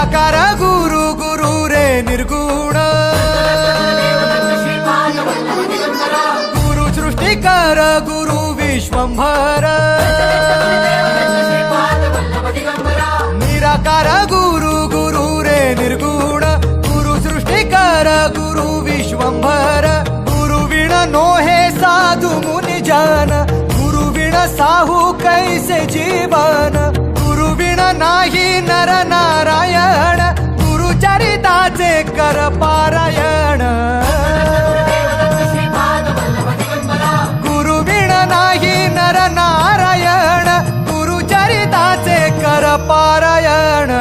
निराकार गुरु गुरु रे निर्गुण गुरु सृष्टिकर गुरु विश्वंभर निराकार गुरु गुरु रे निर्गुण गुरु सृष्टिकर गुरु विश्वंभर गुरु विण नोहे साधु मुनि जन गुरु विण साहू कैसे जीवन गुरु विण नाही नर नारायण गुरु चरिताचे कर पारायण गुरु विण नाही नर नारायण गुरु चरिताचे कर पारायण